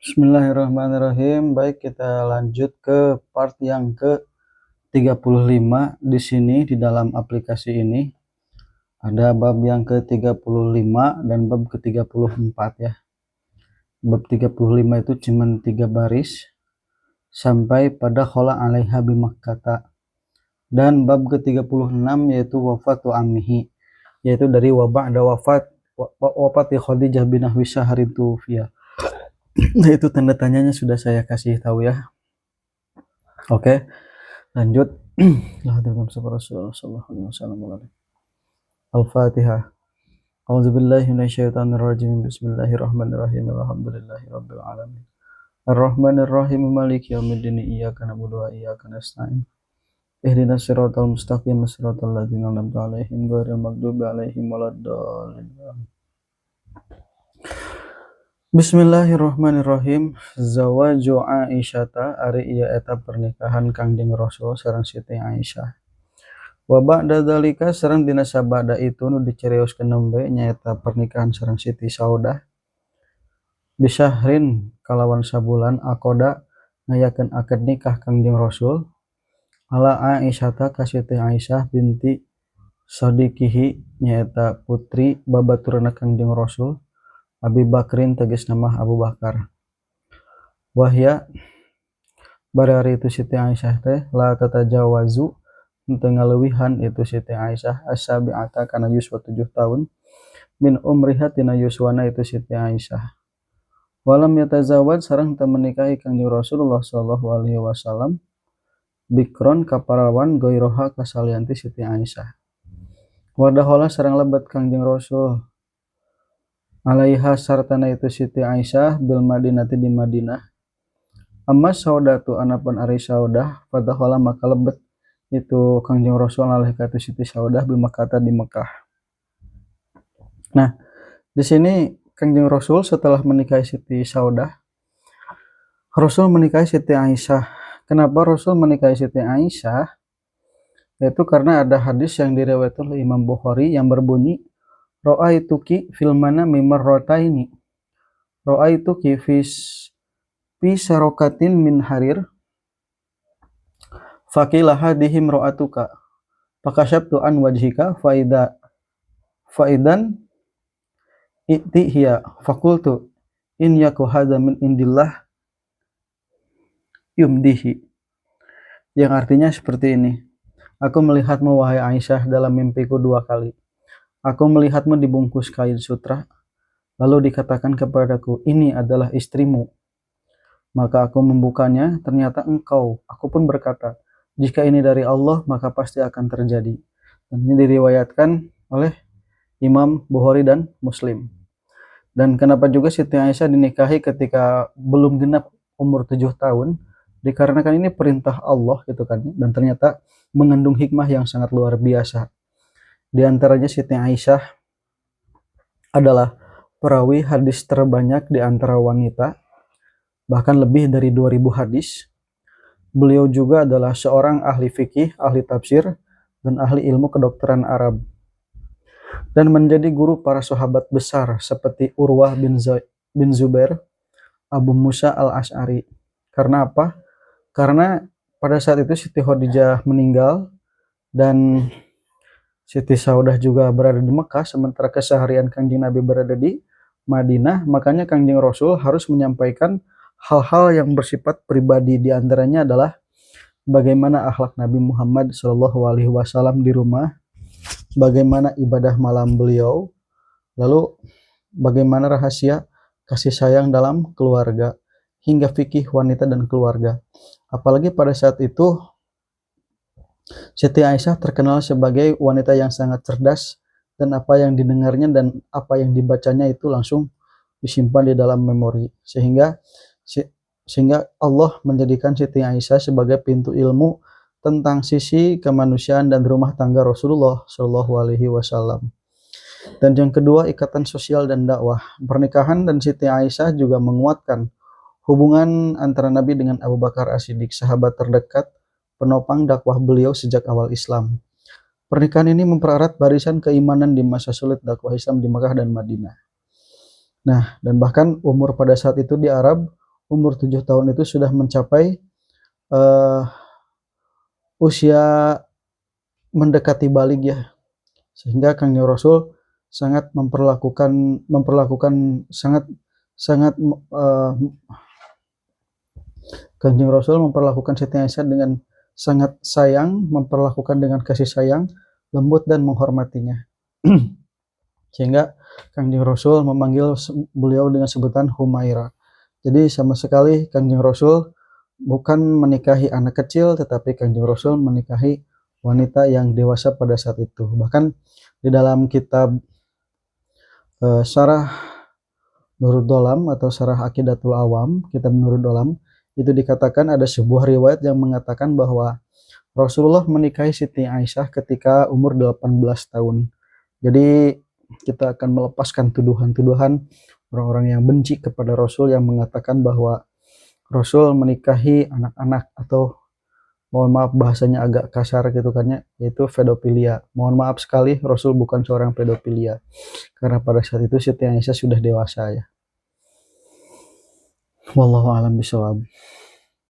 Bismillahirrahmanirrahim. Baik, kita lanjut ke part yang ke-35 di sini di dalam aplikasi ini. Ada bab yang ke-35 dan bab ke-34 ya. Bab 35 itu cuma 3 baris sampai pada khola alaiha bimakkata. Dan bab ke-36 yaitu wafatu ammihi, yaitu dari ada wafat Khadijah bin Ahwisah Ritufiyah. Nah, itu tanda tanyanya sudah saya kasih tahu ya. Oke, lanjut. Al-Fatihah. A'udzubillahi minasyaitonirrajim. Bismillahirrahmanirrahim. Alhamdulillahirabbil alamin. Arrahmanirrahim. Maliki yaumiddin. Iyyaka na'budu wa iyyaka nasta'in. Ihdinas siratal mustaqim. Siratal ladzina an'amta 'alaihim ghairil maghdubi 'alaihim waladdallin. Bismillahirrahmanirrahim. Zawaju Aisyata ari ieu eta pernikahan Kangjeng Rasul sareng Siti Aisyah. Wa ba'da dzalika sareng dina sabada itu nu dicarioskeun nembe nyaeta pernikahan sareng Siti Saudah. Bisyahrin kalawan sabulan aqada ngayakeun akad nikah Kangjeng Rasul ala Aisyata ka Siti Aisyah binti Shadiqihi nyaeta putri babaturanna Kangjeng Rasul Abi Bakrin tegas nama Abu Bakar. Wahya barari itu Siti Aisyah teh la tatajawazu teu ngaleuwihan itu Siti Aisyah as-sabi'ata kana yuswa 7 tahun min umriha tina yuswana itu Siti Aisyah. Walam yatazawwaj sareng teu menikahi Kangjeng Rasulullah sallallahu alaihi wasallam bikron kaparawan goiroha kasalianti Siti Aisyah. Wadahola sareng lebat Kangjeng Rasul alaiha sartana itu Siti Aisyah bil Madinati di Madinah. Amma Saudatu anapun ari Saudah fadakhala maka lebet itu Kangjeng Rasul alaiha itu Siti Saudah bi Makkah di Mekah. Nah, di sini Kangjeng Rasul setelah menikahi Siti Saudah, Rasul menikahi Siti Aisyah. Kenapa Rasul menikahi Siti Aisyah? Yaitu karena ada hadis yang diriwayatkan oleh Imam Bukhari yang berbunyi Ra'aituki fil manami marrataini. Ra'aituki fi sarokatin min harir. Faqila hadhihi imra'atuka. Fakasyabtu an wajhika faidan iti hiya. Faqultu in yaku hadza min indillah yumdihi. Yang artinya seperti ini. Aku melihatmu wahai Aisyah dalam mimpiku 2 kali. Aku melihatmu dibungkus kain sutra, lalu dikatakan kepadaku, ini adalah istrimu. Maka aku membukanya, ternyata engkau. Aku pun berkata, jika ini dari Allah, maka pasti akan terjadi. Dan ini diriwayatkan oleh Imam Bukhari dan Muslim. Dan kenapa juga Siti Aisyah dinikahi ketika belum genap umur 7 tahun, dikarenakan ini perintah Allah gitu kan. Dan ternyata mengandung hikmah yang sangat luar biasa. Di antaranya Siti Aisyah adalah perawi hadis terbanyak di antara wanita, bahkan lebih dari 2000 hadis. Beliau juga adalah seorang ahli fikih, ahli tafsir, dan ahli ilmu kedokteran Arab. Dan menjadi guru para sahabat besar seperti Urwah bin Zubair, Abu Musa al-Asy'ari. Karena apa? Karena pada saat itu Siti Khadijah meninggal dan Siti Saudah juga berada di Mekah, sementara keseharian Kangjeng Nabi berada di Madinah, makanya Kangjeng Rasul harus menyampaikan hal-hal yang bersifat pribadi. Di antaranya adalah bagaimana akhlak Nabi Muhammad SAW di rumah, bagaimana ibadah malam beliau, lalu bagaimana rahasia kasih sayang dalam keluarga, hingga fikih wanita dan keluarga. Apalagi pada saat itu Siti Aisyah terkenal sebagai wanita yang sangat cerdas, dan apa yang didengarnya dan apa yang dibacanya itu langsung disimpan di dalam memori, sehingga Allah menjadikan Siti Aisyah sebagai pintu ilmu tentang sisi kemanusiaan dan rumah tangga Rasulullah Shallallahu Alaihi Wasallam. Dan yang kedua, ikatan sosial dan dakwah. Pernikahan dan Siti Aisyah juga menguatkan hubungan antara Nabi dengan Abu Bakar As-Siddiq, sahabat terdekat penopang dakwah beliau sejak awal Islam. Pernikahan ini mempererat barisan keimanan di masa sulit dakwah Islam di Mekah dan Madinah. Nah, dan bahkan umur pada saat itu di Arab, umur 7 tahun itu sudah mencapai uh, usia mendekati balig ya, sehingga Kangjeng Rasul sangat memperlakukan sangat sangat Kanjeng Rasul memperlakukan Siti Aisyah dengan sangat sayang, memperlakukan dengan kasih sayang, lembut dan menghormatinya. Sehingga Kanjeng Rasul memanggil beliau dengan sebutan Humaira. Jadi sama sekali Kanjeng Rasul bukan menikahi anak kecil, tetapi Kanjeng Rasul menikahi wanita yang dewasa pada saat itu. Bahkan di dalam kitab Syarah Nurul Dolam atau Syarah Aqidatul Awam, kitab Nurul Dolam, itu dikatakan ada sebuah riwayat yang mengatakan bahwa Rasulullah menikahi Siti Aisyah ketika umur 18 tahun. Jadi kita akan melepaskan tuduhan-tuduhan orang-orang yang benci kepada Rasul yang mengatakan bahwa Rasul menikahi anak-anak, atau mohon maaf bahasanya agak kasar gitu kan ya, yaitu pedofilia. Mohon maaf sekali, Rasul bukan seorang pedofilia. Karena pada saat itu Siti Aisyah sudah dewasa ya. Wallahu a'lam bishawab.